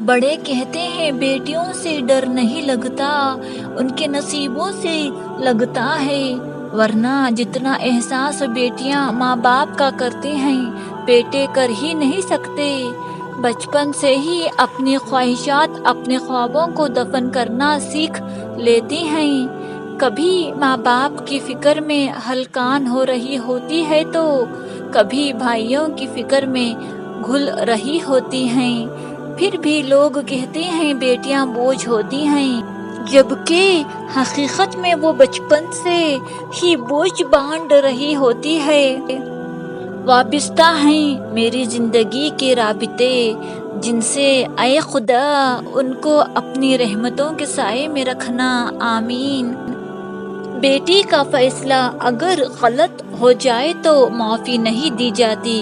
بڑے کہتے ہیں بیٹیوں سے ڈر نہیں لگتا، ان کے نصیبوں سے لگتا ہے، ورنہ جتنا احساس بیٹیاں ماں باپ کا کرتے ہیں بیٹے کر ہی نہیں سکتے۔ بچپن سے ہی اپنی خواہشات، اپنے خوابوں کو دفن کرنا سیکھ لیتی ہیں۔ کبھی ماں باپ کی فکر میں ہلکان ہو رہی ہوتی ہے تو کبھی بھائیوں کی فکر میں گھل رہی ہوتی ہیں۔ پھر بھی لوگ کہتے ہیں بیٹیاں بوجھ ہوتی ہیں، جبکہ حقیقت میں وہ بچپن سے ہی بوجھ بانٹ رہی ہوتی ہے۔ وابستہ ہیں میری زندگی کے رابطے جن سے، اے خدا ان کو اپنی رحمتوں کے سائے میں رکھنا، آمین۔ بیٹی کا فیصلہ اگر غلط ہو جائے تو معافی نہیں دی جاتی،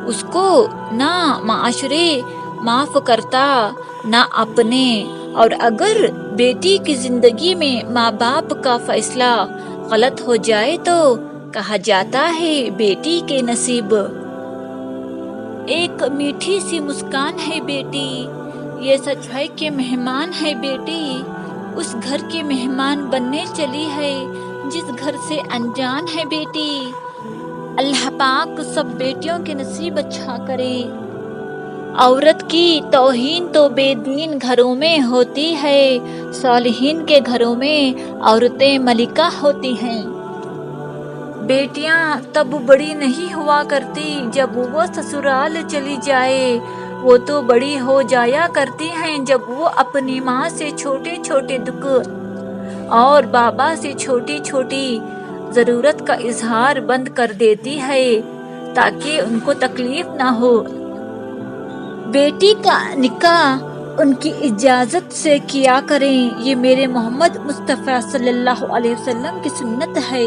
اس کو نہ معاشرے معاف کرتا نہ اپنے، اور اگر بیٹی کی زندگی میں ماں باپ کا فیصلہ غلط ہو جائے تو کہا جاتا ہے بیٹی کے نصیب ایک میٹھی سی مسکان ہے بیٹی، یہ سچ ہے کہ مہمان ہے بیٹی، اس گھر کی مہمان بننے چلی ہے جس گھر سے انجان ہے بیٹی۔ اللہ پاک سب بیٹیوں کے نصیب اچھا کرے۔ عورت کی توہین تو بے دین گھروں میں ہوتی ہے، صالحین کے گھروں میں عورتیں ملکہ ہوتی ہیں۔ بیٹیاں تب بڑی نہیں ہوا کرتی جب وہ سسرال چلی جائے، وہ تو بڑی ہو جایا کرتی ہیں جب وہ اپنی ماں سے چھوٹے چھوٹے دکھ اور بابا سے چھوٹی چھوٹی ضرورت کا اظہار بند کر دیتی ہے تاکہ ان کو تکلیف نہ ہو۔ بیٹی کا نکاح ان کی اجازت سے کیا کریں، یہ میرے محمد مصطفیٰ صلی اللہ علیہ وسلم کی سنت ہے۔